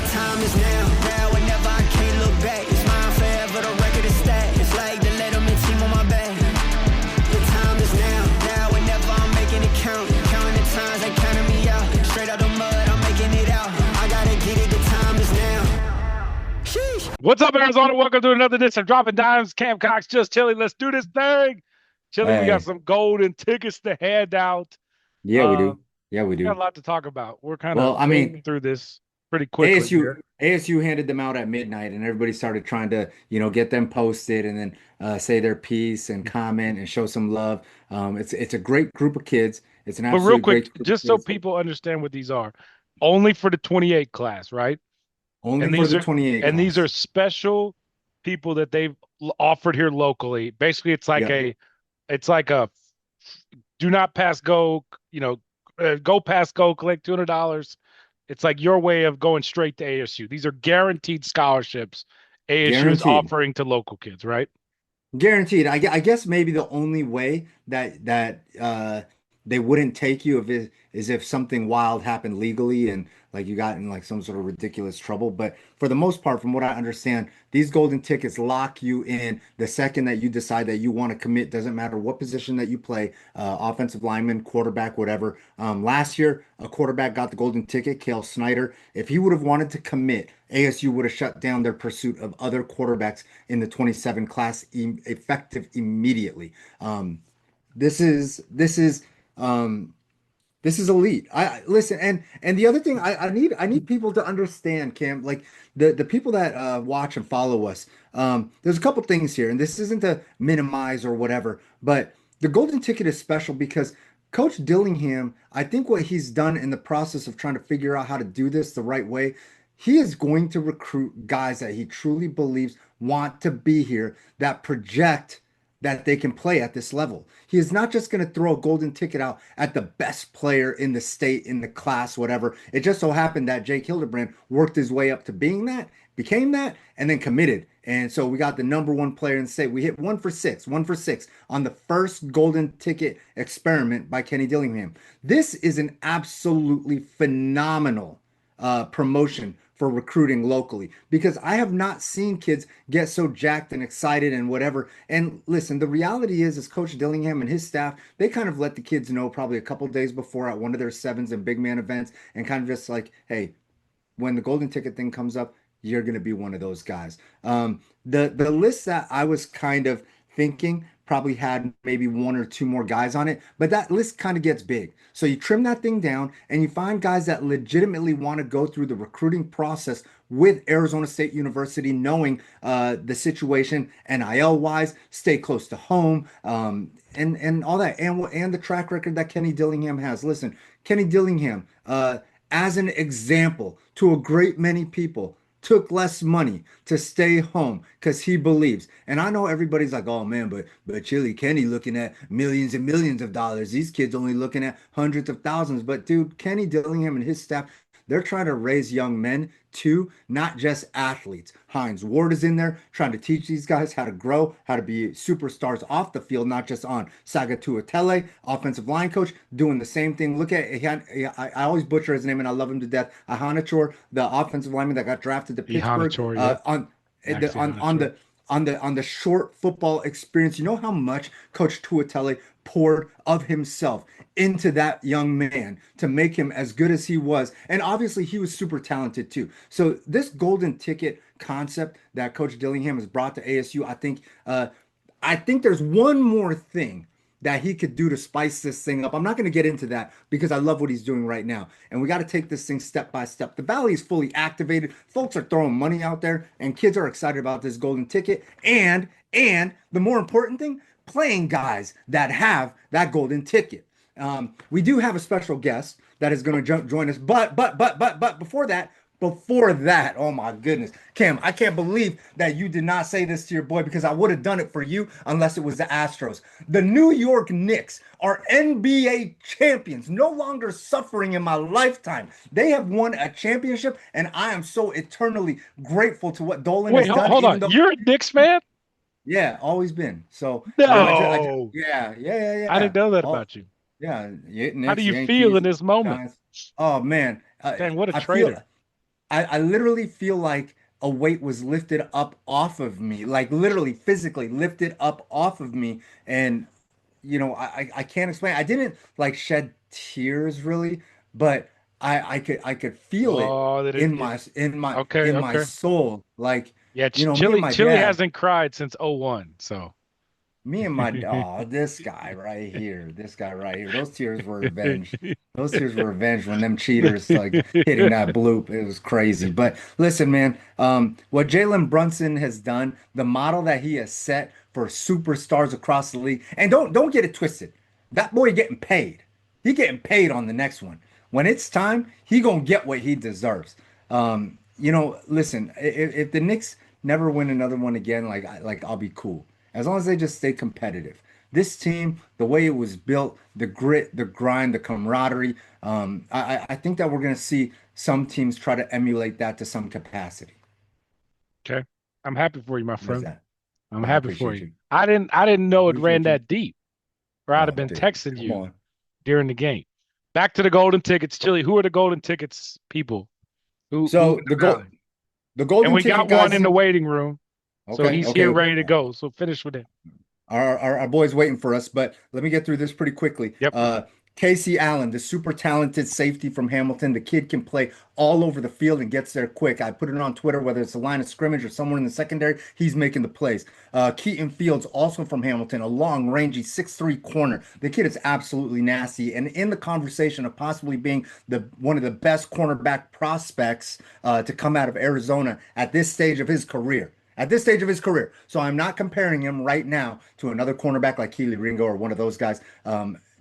The time is now or never, I can't look back. It's mine forever, the record is stacked. It's like the Letterman team on my back. The time is now or never, I'm making it count. Counting the times, they counting me out. Straight out the mud, I'm making it out. I gotta get it, the time is now. Sheesh. What's up, Arizona? Welcome to another edition of Dropping Dimes. Cam Cox, just chilling. Let's do this thing. Chilling, we got some golden tickets to hand out. Yeah, we do. Yeah, we We got a do. lot to talk about. We're kind of through this pretty quickly. ASU handed them out at midnight, and everybody started trying to, get them posted and then say their piece and comment and show some love. It's a great group of kids. It's an But absolutely real quick, great group just of so kids. people understand what these are, only for the 28 class, right? Only And for these the are 28 and these class. are special people that they've offered here locally. Basically, it's like Yeah. a do not pass go, go pass go, collect $200. It's like your way of going straight to ASU. These are guaranteed scholarships ASU is Guaranteed. offering to local kids, right? Guaranteed. I guess maybe the only way that they wouldn't take you is if something wild happened legally and like you got in like some sort of ridiculous trouble. But for the most part, from what I understand, these golden tickets lock you in the second that you decide that you want to commit. Doesn't matter what position that you play, offensive lineman, quarterback, whatever. Last year, a quarterback got the golden ticket, Kale Snyder. If he would have wanted to commit, ASU would have shut down their pursuit of other quarterbacks in the 27 class effective immediately. This is um, this is elite. I listen, and the other thing I need people to understand, Cam, like the people that watch and follow us. There's a couple things here, and this isn't to minimize or whatever, but the golden ticket is special because Coach Dillingham, I think what he's done in the process of trying to figure out how to do this the right way, he is going to recruit guys that he truly believes want to be here, that project that they can play at this level. He is not just going to throw a golden ticket out at the best player in the state, in the class, whatever. It just so happened that Jake Hildebrand worked his way up to being that, became that, and then committed. And so we got the number one player in the state. We hit 1 for 6 on the first golden ticket experiment by Kenny Dillingham. This is an absolutely phenomenal promotion for recruiting locally because I have not seen kids get so jacked and excited and whatever. And listen, the reality is Coach Dillingham and his staff, they kind of let the kids know probably a couple days before at one of their sevens and big man events and kind of just like, hey, when the golden ticket thing comes up, you're going to be one of those guys. The list that I was kind of thinking probably had maybe one or two more guys on it, but that list kind of gets big. So you trim that thing down and you find guys that legitimately want to go through the recruiting process with Arizona State University, knowing the situation NIL wise, stay close to home, and all that, and the track record that Kenny Dillingham has. Listen, Kenny Dillingham, as an example to a great many people, took less money to stay home because he believes. And I know everybody's like, oh man, but Chili Kenny looking at millions and millions of dollars. These kids only looking at hundreds of thousands. But dude, Kenny Dillingham and his staff, they're trying to raise young men too, not just athletes. Hines Ward is in there trying to teach these guys how to grow, how to be superstars off the field, not just on. Sagatu Atele, offensive line coach, doing the same thing. Look at, I always butcher his name and I love him to death. Ahanachor, the offensive lineman that got drafted to Pittsburgh, on the short football experience. You know how much Coach Tuatele poured of himself into that young man to make him as good as he was. And obviously he was super talented too. So this golden ticket concept that Coach Dillingham has brought to ASU, I think there's one more thing that he could do to spice this thing up. I'm not going to get into that because I love what he's doing right now. And we got to take this thing step by step. The Valley is fully activated. Folks are throwing money out there and kids are excited about this golden ticket. And the more important thing, playing guys that have that golden ticket. We do have a special guest that is going to join us. But before that, oh my goodness, Cam, I can't believe that you did not say this to your boy because I would have done it for you unless it was the Astros. The New York Knicks are NBA champions, no longer suffering in my lifetime. They have won a championship, and I am so eternally grateful to what Dolan has done. Hold on. You're a Knicks fan? Yeah, always been. So no, yeah. I didn't know that about you. Yeah, Knicks, how do you Yankees, feel in this moment? Giants. Oh man, Dang, what a traitor! I literally feel like a weight was lifted up off of me, like literally physically lifted up off of me. And I can't explain. I didn't like shed tears really, but I could feel it Oh, that in it, okay, in my okay. soul. Like, Yeah, me and Chili my Chili dad. hasn't cried since '01, so Me and my oh, this guy right here. Those tears were revenge. Those tears were revenge when them cheaters like hitting that bloop. It was crazy. But listen, man, what Jalen Brunson has done, the model that he has set for superstars across the league, and don't get it twisted. That boy getting paid. He getting paid on the next one. When it's time, he gonna get what he deserves. Listen, if the Knicks never win another one again, like I'll be cool as long as they just stay competitive. This team, the way it was built, the grit, the grind, the camaraderie, I think that we're gonna see some teams try to emulate that to some capacity. okay. I'm happy for you, my What is friend. that? I'm I happy for appreciate you. you. I didn't I know it ran appreciate you. that deep, or I'd have Oh, been dude, texting come you on. during the game. Back to the golden tickets, Chili. Who are the golden tickets people? Who in So the valley? the And golden we ticket got one guys. in the waiting room, so Okay, he's okay, here okay. ready to go. So finish with him. Our boy's waiting for us, but let me get through this pretty quickly. Yep. Casey Allen, the super talented safety from Hamilton. The kid can play all over the field and gets there quick. I put it on Twitter, whether it's the line of scrimmage or somewhere in the secondary, he's making the plays. Keaton Fields, also from Hamilton, a long, rangy 6'3" corner. The kid is absolutely nasty and in the conversation of possibly being the one of the best cornerback prospects to come out of Arizona at this stage of his career. At this stage of his career. So I'm not comparing him right now to another cornerback like Keely Ringo or one of those guys,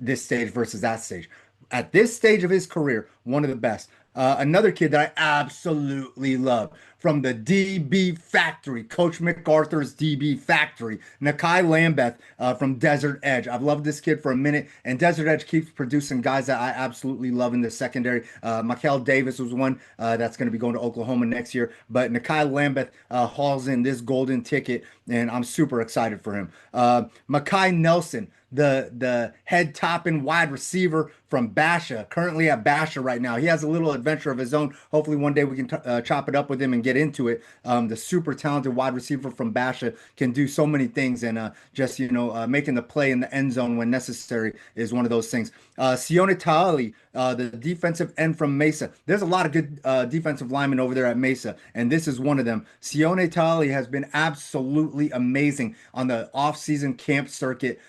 this stage versus that stage. At this stage of his career, one of the best. Another kid that I absolutely love from the DB Factory, Coach MacArthur's DB Factory, Nakai Lambeth from Desert Edge. I've loved this kid for a minute, and Desert Edge keeps producing guys that I absolutely love in the secondary. Mikel Davis was one that's going to be going to Oklahoma next year, but Nakai Lambeth hauls in this golden ticket, and I'm super excited for him. Makai Nelson, the head topping wide receiver from Basha, currently at Basha right now. He has a little adventure of his own. Hopefully, one day we can chop it up with him and get into it. The super talented wide receiver from Basha can do so many things, and just making the play in the end zone when necessary is one of those things. Sione Taali, the defensive end from Mesa. There's a lot of good defensive linemen over there at Mesa, and this is one of them. Sione Taali has been absolutely amazing on the off-season camp circuit,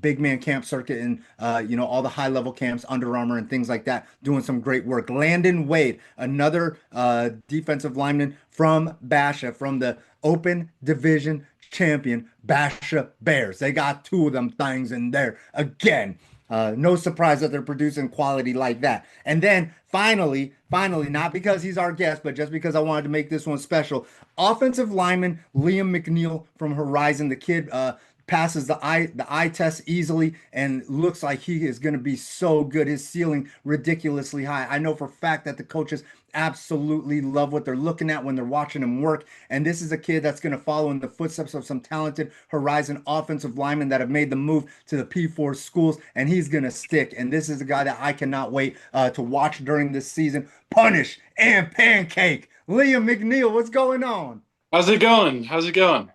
big man camp circuit, and all the high-level camps, Under Armour and things like that, doing some great work. Landon Wade, another defensive lineman from Basha, from the Open Division champion Basha Bears. They got two of them things in there again. No surprise that they're producing quality like that. And then finally, not because he's our guest, but just because I wanted to make this one special, offensive lineman Liam McNeil from Horizon. The kid passes the eye test easily and looks like he is going to be so good. His ceiling ridiculously high. I know for a fact that the coaches absolutely love what they're looking at when they're watching him work. And this is a kid that's going to follow in the footsteps of some talented Horizon offensive linemen that have made the move to the P4 schools, and he's going to stick. And this is a guy that I cannot wait to watch during this season. Punish and pancake. Liam McNeil, what's going on? How's it going? How's it going?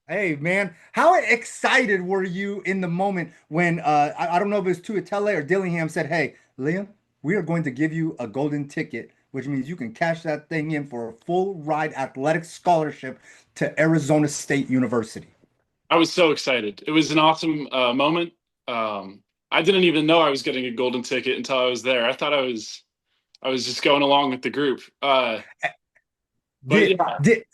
Hey man, how excited were you in the moment when I don't know if it was Tuatele or Dillingham said, "Hey, Liam, we are going to give you a golden ticket, which means you can cash that thing in for a full ride athletic scholarship to Arizona State University." I was so excited. It was an awesome moment. I didn't even know I was getting a golden ticket until I was there. I thought I was just going along with the group. But Did yeah, did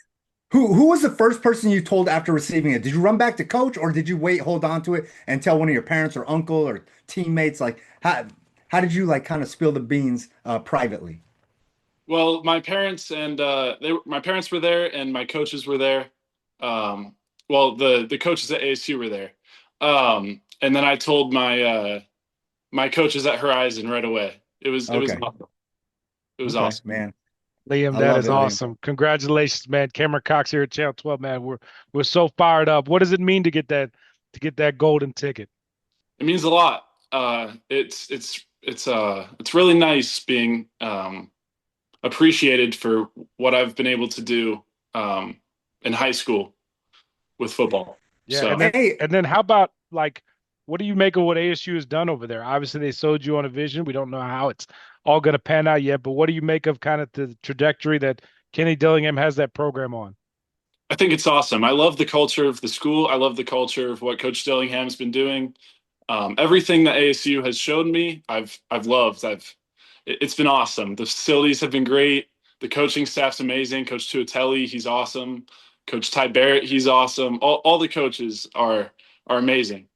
who was the first person you told after receiving it? Did you run back to coach or did you wait, hold on to it and tell one of your parents or uncle or teammates? Like how did you like kind of spill the beans privately? well, my parents and my parents were there, and my coaches were there. Well, the coaches at ASU were there, and then I told my coaches at Horizon right away. It was Okay. awesome. It was Okay, awesome. man. Liam, I that love is it, Liam. awesome. Congratulations, man. Cameron Cox here at Channel 12, man. We're so fired up. What does it mean to get that golden ticket? It means a lot. It's really nice being appreciated for what I've been able to do in high school with football. Yeah, So Hey, and then how about like what do you make of what ASU has done over there? Obviously, they sold you on a vision. We don't know how it's all going to pan out yet, but what do you make of kind of the trajectory that Kenny Dillingham has that program on? I think it's awesome. I love the culture of the school. I love the culture of what Coach Dillingham's been doing. Everything that ASU has shown me, I've loved. It's been awesome. The facilities have been great. The coaching staff's amazing. Coach Tuatelli, he's awesome. Coach Ty Barrett, he's awesome. All the coaches are amazing.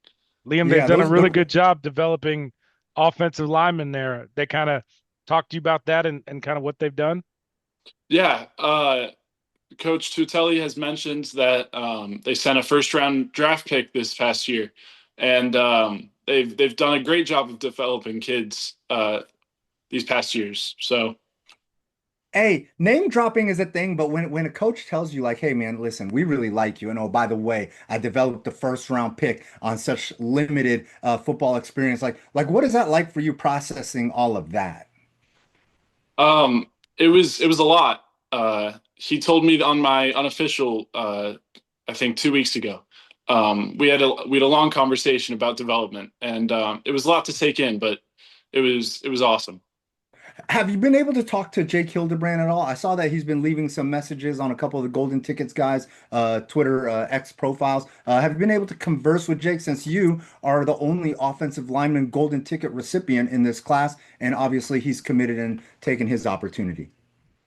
Liam, they've yeah, done a those really good job developing offensive linemen there. They kind of talked to you about that and kind of what they've done. Yeah, Coach Tutelli has mentioned that they sent a first round draft pick this past year, and they've done a great job of developing kids these past years. So Hey, name dropping is a thing, but when a coach tells you like, "Hey man, listen, we really like you," and oh by the way, I developed the first round pick on such limited football experience, like what is that like for you processing all of that? um, it was a lot. He told me on my unofficial, I think 2 weeks ago. We had a long conversation about development, and it was a lot to take in, but it was awesome. Have you been able to talk to Jake Hildebrand at all? I saw that he's been leaving some messages on a couple of the Golden Tickets guys, Twitter X profiles. Have you been able to converse with Jake since you are the only offensive lineman Golden Ticket recipient in this class, and obviously he's committed and taken his opportunity.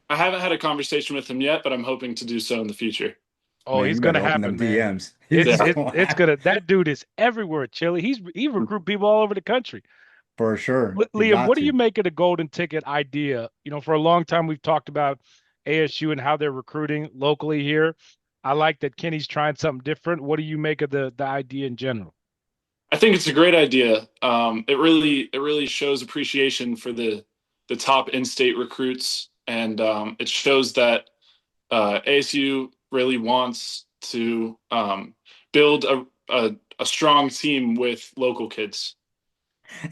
I haven't had a conversation with him yet, but I'm hoping to do so in the future. Oh, Man, he's you going to better open them happen, man. DMs. It's Yeah. it, it's gonna. That dude is everywhere, Chili. He recruit people all over the country. For sure. You Liam, got what do you to. make of the golden ticket idea? You know, for a long time we've talked about ASU and how they're recruiting locally here. I like that Kenny's trying something different. What do you make of the idea in general? I think it's a great idea. It really shows appreciation for the top in-state recruits, and it shows that ASU really wants to build a strong team with local kids.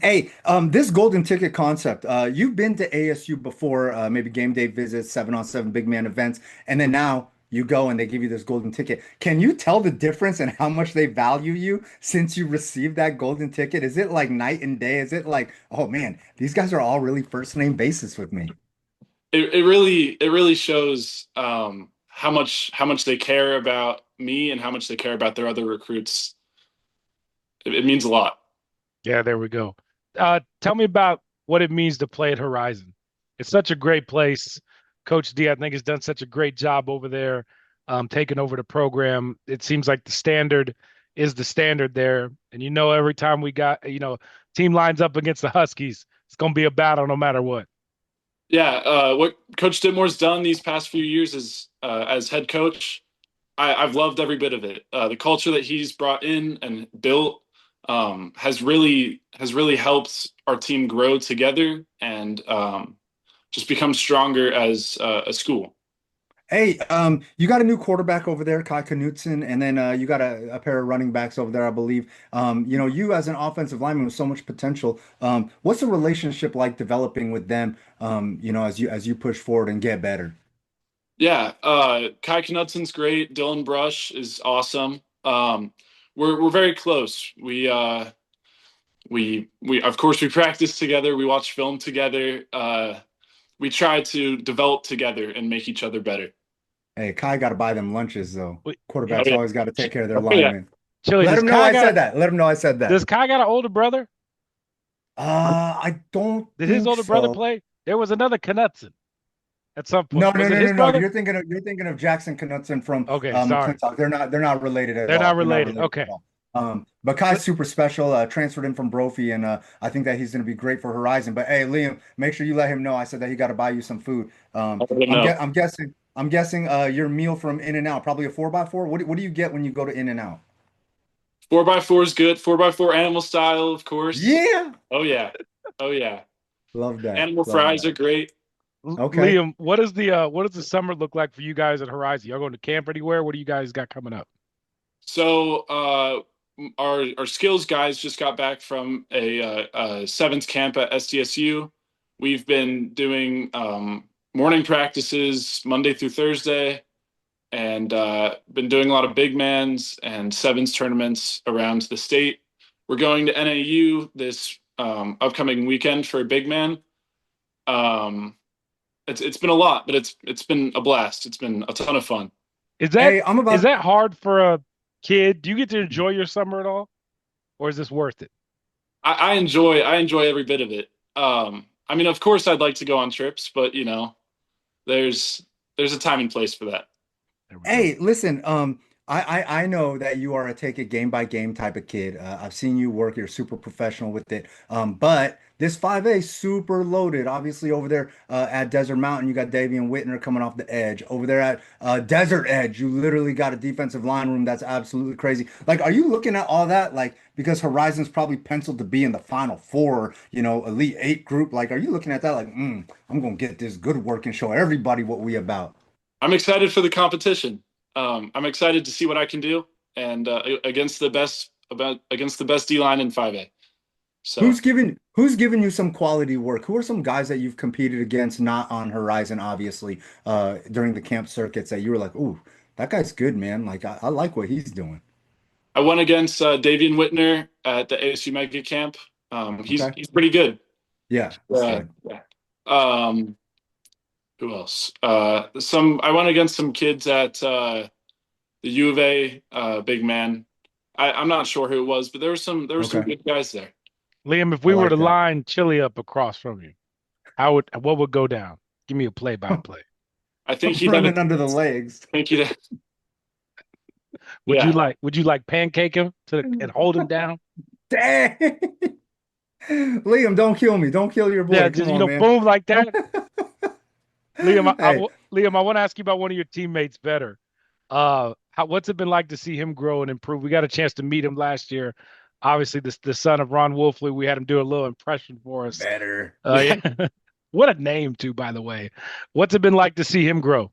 Hey, this golden ticket concept, you've been to ASU before, maybe game day visits, 7-on-7 big man events, and then now you go and they give you this golden ticket. Can you tell the difference in how much they value you since you received that golden ticket? Is it like night and day? Is it like, oh man, these guys are all really first name basis with me? It really shows how much they care about me and how much they care about their other recruits. It means a lot. Yeah, there we go. Tell me about what it means to play at Horizon. It's such a great place. Coach D, I think, has done such a great job over there, taking over the program. It seems like the standard is the standard there. And every time we got, team lines up against the Huskies, it's going to be a battle no matter what. Yeah, what Coach Ditmore's done these past few years as head coach, I've loved every bit of it. The culture that he's brought in and built has really helped our team grow together and just become stronger as a school. Hey, you got a new quarterback over there, Kai Knutson, and then you got a pair of running backs over there, I believe. You as an offensive lineman with so much potential, what's the relationship like developing with them, as you push forward and get better? Yeah, Kai Knutson's great. Dylan Brush is awesome. We're very close. We of course we practice together. We watch film together. We try to develop together and make each other better. Hey, Kai got to buy them lunches though. Wait, Oh Quarterbacks yeah, always got to take care of their oh yeah. linemen. Chili, Let him know I said that. Let him know I said that. does Kai got an older brother? I don't Did his think older brother so. play? There was another Knutson at some No, point. no, Was it no, his no, no. brother? You're thinking of Jackson Knutson from Okay, sorry. McClintock. They're not related at They're all. not They're not related. related Okay. at all. But Kai's super special. Transferred in from Brophy, and I think that he's going to be great for Horizon. But hey, Liam, make sure you let him know I said that he got to buy you some food. I'll let him know. I'm guessing your meal from In and Out, probably a 4x4. What do you get when you go to In and Out? 4x4 is good. 4x4 animal style, of course. Yeah, Oh yeah, oh yeah. love that. Animal Love fries that. are great. Okay. Liam, what does the summer look like for you guys at Horizon? Y'all going to camp anywhere? What do you guys got coming up? So our skills guys just got back from a seventh camp at SDSU. We've been doing morning practices Monday through Thursday, and been doing a lot of big mans and sevens tournaments around the state. We're going to NAU this upcoming weekend for a big man. Um, it's been a lot, but it's been a blast. It's been a ton of fun. Is that Hey, I'm is about that hard for a kid? Do you get to enjoy your summer at all, or is this worth it? I enjoy every bit of it. I mean, of course, I'd like to go on trips, but there's there's a time and place for that. There we go. Hey, listen, I know that you are a take it game by game type of kid. I've seen you work, you're super professional with it. But this 5A super loaded. Obviously, over there at Desert Mountain, you got Davian Whitner coming off the edge. Over there at Desert Edge, you literally got a defensive line room that's absolutely crazy. Like, are you looking at all that? Like, because Horizon's probably penciled to be in the Final Four, Elite Eight group. Like, are you looking at that like, I'm gonna get this good work and show everybody what we about? I'm excited for the competition. I'm excited to see what I can do and against the best D line in 5A. So Who's given you some quality work? Who are some guys that you've competed against, not on Horizon, obviously, during the camp circuits that you were like, ooh, that guy's good, man. Like I like what he's doing. I went against Davian Whitner at the ASU Mega Camp. He's Okay. he's pretty good. Yeah, that's Yeah. good. Yeah. Um, who else? Some I went against some kids at the U of A big man. I'm not sure who it was, but there were some Okay. good guys there. Liam, if I we were to like that. line Chili up across from you, what would go down? Give me a play by play. I think he'd have a Running under the legs. I think he'd have, Would you yeah. like pancake him and hold him down? Dang. Liam, don't kill me. Don't kill your Yeah, boy. Come just on, man. boom like that. Hey, Liam, I want to ask you about one of your teammates better. What's it been like to see him grow and improve? We got a chance to meet him last year. Obviously, the son of Ron Wolfley. We had him do a little impression for us. better. Yeah. What a name, too, by the way. What's it been like to see him grow?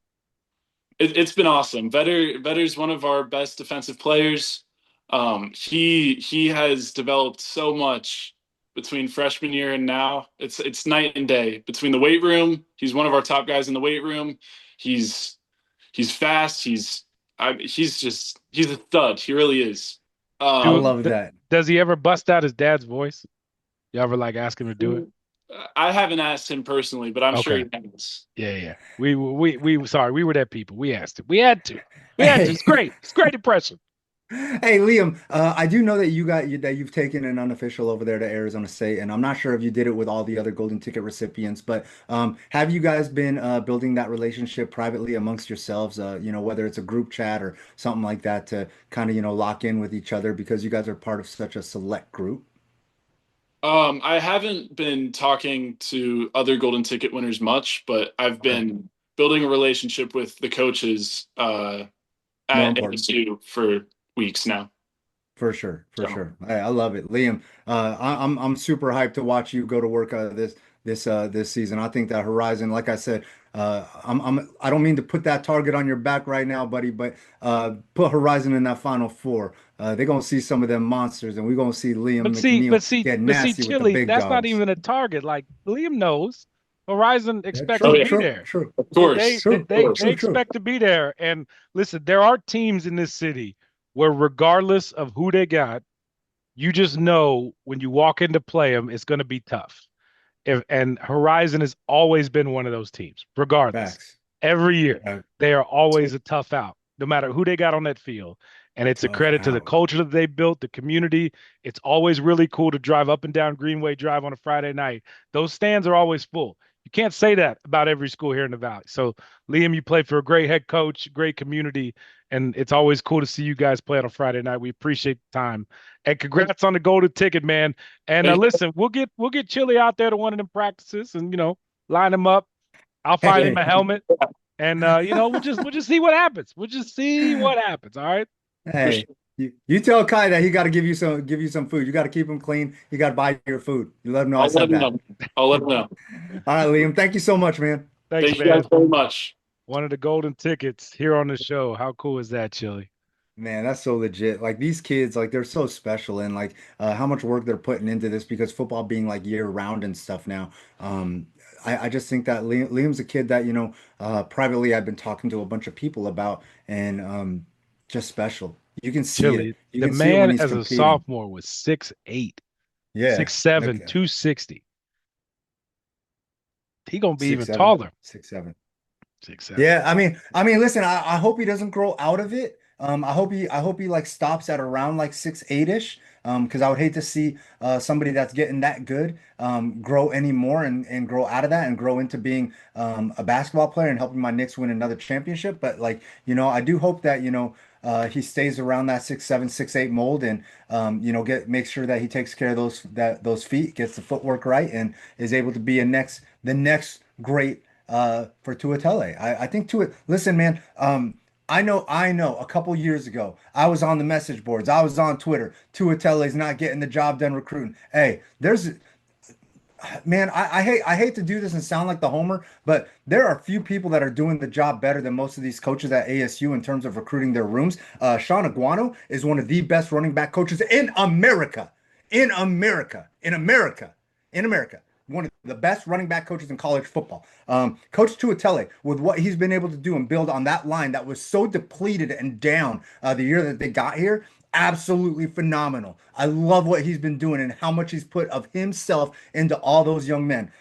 It's been awesome. Vetter's one of our best defensive players. He has developed so much between freshman year and now. It's night and day between the weight room. He's one of our top guys in the weight room. He's he's fast. He's a thud. He really is. I Do love that. does he ever bust out his dad's voice? You ever like ask him to do it? I haven't asked him personally, but I'm sure Okay. he has. Yeah, yeah. We sorry, we were that people. We asked him. We had to. We had to. Hey, It's great. It's great impression. hey, Liam. I do know that you've taken an unofficial over there to Arizona State, and I'm not sure if you did it with all the other golden ticket recipients, but have you guys been building that relationship privately amongst yourselves? Whether it's a group chat or something like that to kind of lock in with each other because you guys are part of such a select group. I haven't been talking to other golden ticket winners much, but I've Okay, been building a relationship with the coaches more at important. ASU for weeks now. For sure, for So sure. Hey, I love it, Liam. I'm super hyped to watch you go to work this season. I think that Horizon, like I said, I don't mean to put that target on your back right now, buddy, but put Horizon in that Final Four. They're gonna see some of them monsters, and we're gonna see Liam McNeil get nasty with the Chili, big that's not dogs. even a target. Like Liam knows, Horizon Yeah, expects oh to true, yeah, be true, there. true, of They course, they of they true, they, course. they true, true. expect to be there. And listen, there are teams in this city where, regardless of who they got, you just know when you walk in to play them, it's going to be tough. And Horizon has always been one of those teams, regardless. Facts. Every year, Yeah, they are always a tough out, no matter who they got on that field. And it's a tough credit to the out. culture that they built, the community. It's always really cool to drive up and down Greenway Drive on a Friday night. Those stands are always full. You can't say that about every school here in the Valley. So, Liam, you play for a great head coach, great community, and it's always cool to see you guys play on a Friday night. We appreciate the time. And congrats on the golden ticket, man. And Thank listen, we'll get Chili out there to one of them practices and line him up. I'll find him Hey, a helmet. And we'll just see what happens. We'll just see what happens. All right. for hey, sure. you tell Kai that he got to give you some food. You got to keep him clean. You got to buy your food. You let him know I I'll let said him that. know. I'll let him know. All right, Liam. Thank you so much, man. Thanks, Thank you guys man. very much. One of the golden tickets here on the show. How cool is that, Chili? Man, that's so legit. Like these kids, like they're so special and like how much work they're putting into this because football being like year round and stuff now. I just think that Liam's a kid that, privately I've been talking to a bunch of people about, and just special. You can see it. Chili. You The can see it when man he's as a competing. sophomore was 6'8", Yeah, 6'7", like 260. He gonna be six, even seven, taller. 6'7". 6'7". Yeah, listen, I hope he doesn't grow out of it. I hope he like stops at around like 6'8" ish. Because I would hate to see somebody that's getting that good grow anymore and grow out of that and grow into being a basketball player and helping my Knicks win another championship. But like, I do hope that, he stays around that 6'7", 6'8" mold and make sure that he takes care of those feet, gets the footwork right, and is able to be the next great for Tuatele. I think listen, man, I know a couple years ago, I was on the message boards, I was on Twitter. Tuatele's not getting the job done recruiting. Hey, man, I hate to do this and sound like the homer, but there are few people that are doing the job better than most of these coaches at ASU in terms of recruiting their rooms. Sean Aguano is one of the best running back coaches in America. In America. In America. In America. One of the best running back coaches in college football. Coach Tuatele, with what he's been able to do and build on that line that was so depleted and down the year that they got here, absolutely phenomenal. I love what he's been doing and how much he's put of himself into all those young men.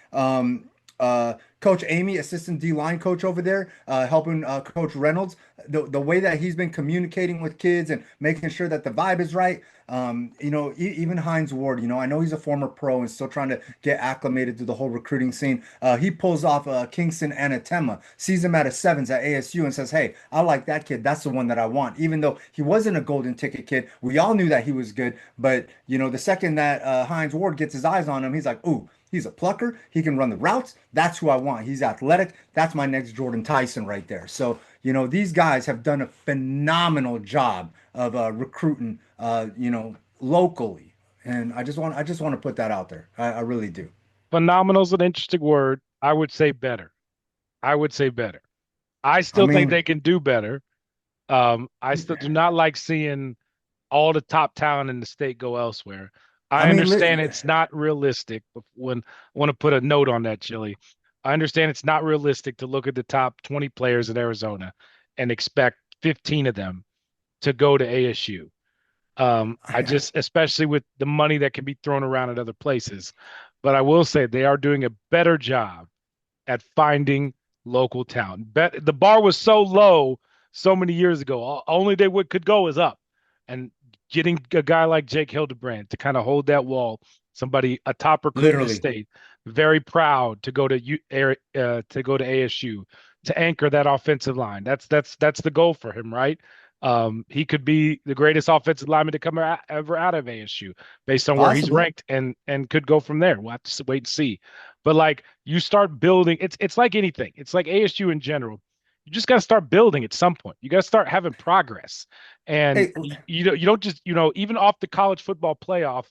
Coach Amy, assistant D line coach over there, helping Coach Reynolds. The way that he's been communicating with kids and making sure that the vibe is right. Even Hines Ward, I know he's a former pro and still trying to get acclimated to the whole recruiting scene. He pulls off Kingston Anatema, sees him at a sevens at ASU and says, "Hey, I like that kid. That's the one that I want." Even though he wasn't a golden ticket kid, we all knew that he was good. But, the second that Hines Ward gets his eyes on him, he's like, "Ooh, he's a plucker. He can run the routes. That's who I want. He's athletic. That's my next Jordan Tyson right there." So, these guys have done a phenomenal job of recruiting, locally. And I just want to put that out there. I really do. Phenomenal is an interesting word. I would say better. I would say better. I I still think mean, they can do better. I still do not like seeing all the top talent in the state go elsewhere. I I mean, understand it's not realistic. When I want to put a note on that, Chili, I understand it's not realistic to look at the top 20 players in Arizona and expect 15 of them to go to ASU. I just, especially with the money that can be thrown around at other places. But I will say they are doing a better job at finding local talent. The bar was so low so many years ago. Only they could go is up, and getting a guy like Jake Hildebrand to kind of hold that wall. Somebody, a top recruit in the literally, state, very proud to go to ASU to anchor that offensive line. That's the goal for him, right? He could be the greatest offensive lineman to come ever out of ASU based on where he's possibly. ranked and could go from there. We'll have to wait and see. But like you start building, it's like anything. It's like ASU in general. You just got to start building at some point. You got to start having progress. And Hey, you don't just, even off the college football playoff,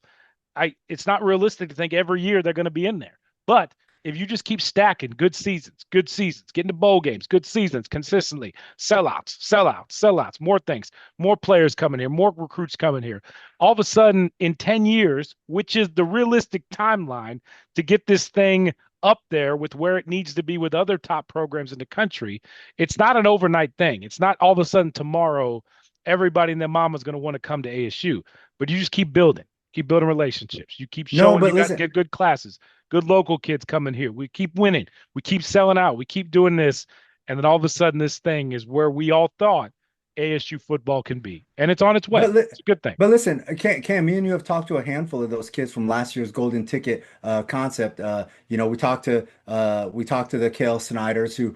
it's not realistic to think every year they're going to be in there. But if you just keep stacking good seasons, getting to bowl games, good seasons consistently, sellouts, more things, more players coming here, more recruits coming here. All of a sudden, in 10 years, which is the realistic timeline to get this thing up there with where it needs to be with other top programs in the country, it's not an overnight thing. It's not all of a sudden tomorrow everybody and their mama's going to want to come to ASU, but you just keep building relationships. You keep no, showing but you got listen, get good classes, good local kids coming here. We keep winning. We keep selling out. We keep doing this. And then all of a sudden, this thing is where we all thought ASU football can be. And it's on its way. But li It's a good thing. but listen, Cam, me and you have talked to a handful of those kids from last year's Golden Ticket concept. We talked to the Kale Snyders, who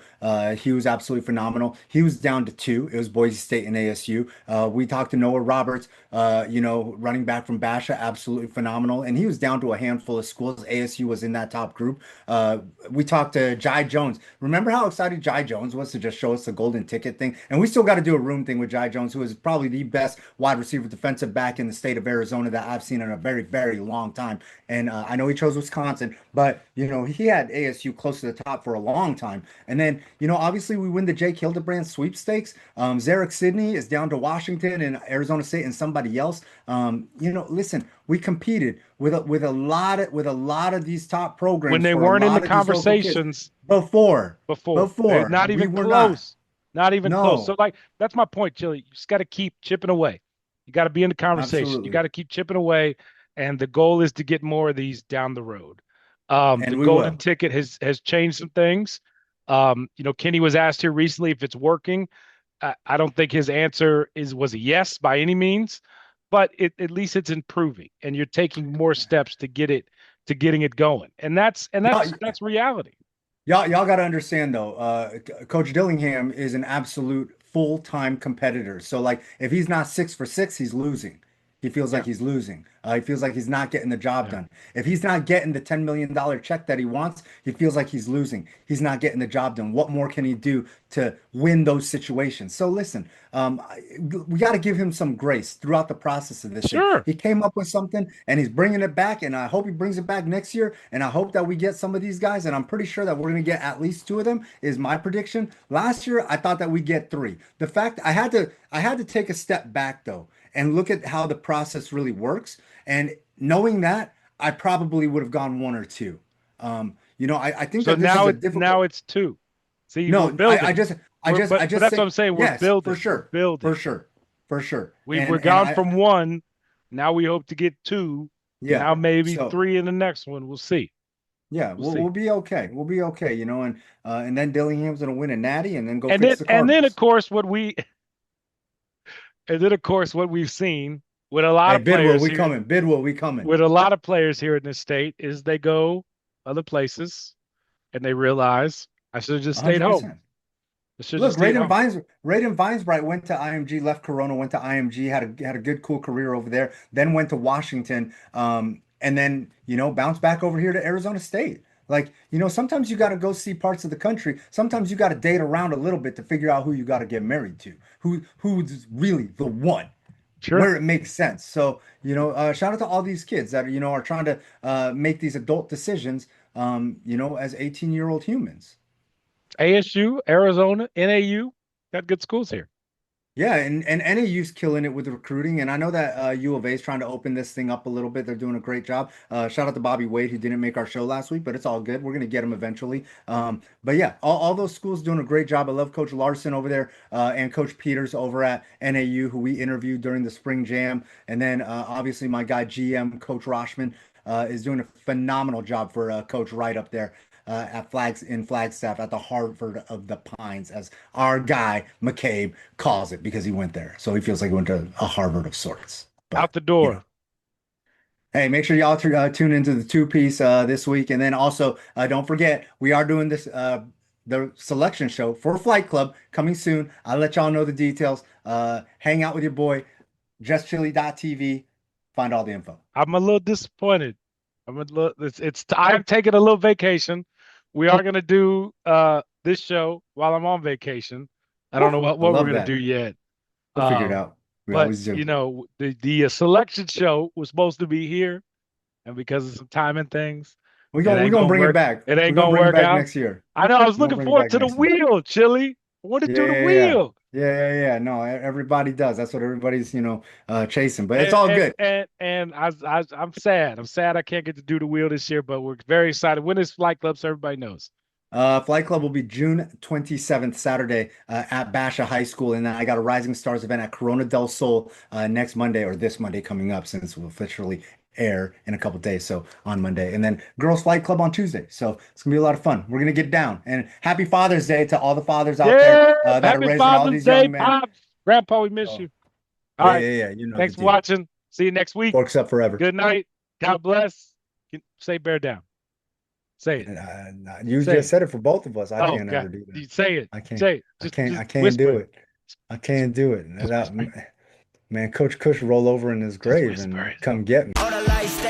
he was absolutely phenomenal. He was down to two. It was Boise State and ASU. We talked to Noah Roberts, running back from Basha, absolutely phenomenal, and he was down to a handful of schools. ASU was in that top group. We talked to Jai Jones. Remember how excited Jai Jones was to just show us the Golden Ticket thing? And we still got to do a room thing with Jai Jones, who is probably the best wide receiver defensive back in the state of Arizona that I've seen in a very, very long time. And I know he chose Wisconsin, but he had ASU close to the top for a long time. And then obviously we win the Jake Hildebrand sweepstakes. Zarek Sidney is down to Washington and Arizona State and somebody else. Listen, we competed with a lot of these top programs when they for weren't a in the lot of these local kids conversations before. not We even were close, not even close. No. So like that's my point, Chili. You just got to keep chipping away. You got to be in the conversation. You Absolutely. got to keep chipping away, and the goal is to get more of these down the road. And The we golden will. ticket has changed some things. Kenny was asked here recently if it's working. I don't think his answer was a yes by any means, but at least it's improving, and you're taking more steps to getting it going, and that's Y'all, reality. y'all got to understand though, Coach Dillingham is an absolute full-time competitor. So like if he's not 6 for 6, he's losing. He feels like Yeah. he's losing. He feels like he's not getting the job Yeah. done. If he's not getting the $10 million check that he wants, he feels like he's losing. He's not getting the job done. What more can he do to win those situations? So listen, we got to give him some grace throughout the process of this thing. Sure. He came up with something and he's bringing it back, and I hope he brings it back next year. And I hope that we get some of these guys, and I'm pretty sure that we're going to get at least 2 of them is my prediction. Last year, I thought that we'd get 3. The fact I had to take a step back though and look at how the process really works. And knowing that, I probably would have gone 1 or 2. I think So that this is a difficult. now it's 2. See, No, we're building. I just But that's what I'm saying. We're yes, building. for sure, We're building. for sure. We're gone from 1. Now we hope to get 2. Yeah. Now maybe So 3 in the next one. We'll see. yeah, We'll see. we'll be okay. We'll be okay. And then Dillingham's gonna win a natty and then go And fix then the and then Cardinals. of course what we've seen with a lot Hey, of players we here, coming. Bidwell, we coming. with a lot of players here in this state is they go other places and they realize I should have just stayed home. 100%. I should have Look, stayed home. Raiden Vinesbright went to IMG, left Corona, went to IMG, had a good, cool career over there, then went to Washington, and then, bounced back over here to Arizona State. Like, sometimes you got to go see parts of the country. Sometimes you got to date around a little bit to figure out who you got to get married to, who's really the one. Sure. Where it makes sense. So, shout out to all these kids that, are trying to make these adult decisions, as 18-year-old humans. ASU, Arizona, NAU, got good schools here. Yeah, and NAU's killing it with recruiting, and I know that U of A is trying to open this thing up a little bit. They're doing a great job. Shout out to Bobby Wade, who didn't make our show last week, but it's all good. We're gonna get him eventually. But yeah, all those schools doing a great job. I love Coach Larson over there, and Coach Peters over at NAU, who we interviewed during the spring jam, and then obviously my guy GM Coach Roshman is doing a phenomenal job for Coach Wright up there. At Flagstaff at the Harvard of the Pines, as our guy McCabe calls it, because he went there. So he feels like he went to a Harvard of sorts. But, Out the door. Hey, make sure y'all tune into the 2-piece this week. And then also, don't forget, we are doing this the selection show for Flight Club coming soon. I'll let y'all know the details. Hang out with your boy, justchili.tv. Find all the info. I'm a little disappointed. I'm taking a little vacation. We are going to do this show while I'm on vacation. I don't know what we're going to do yet. We'll figure it out. We always do. The selection show was supposed to be here, and because of some timing things, we're gonna bring it back. It ain't gonna work out next year. I know. I was looking forward to the wheel, Chili. I want to do the wheel. Yeah. No, everybody does. That's what everybody's chasing. But it's all good. And I'm sad. I'm sad I can't get to do the wheel this year, but we're very excited. When is Flight Club? So everybody knows. Flight Club will be June 27th, Saturday, at Basha High School. And then I got a Rising Stars event at Corona del Sol next Monday, or this Monday coming up, since we'll officially air in a couple of days. So on Monday, and then Girls Flight Club on Tuesday. So it's gonna be a lot of fun. We're gonna get down. And happy Father's Day to all the fathers out there that are raising all these young men. Pops. Grandpa, we miss you. All right. Yeah. Thanks for watching. See you next week. Forks up forever. Good night. God bless. Say bear down. Say it. You just said it for both of us. I can't ever do that. You say it. I can't. Say it. I can't do it. I can't do it. Man, Coach Cush roll over in his grave and come get me. All the lights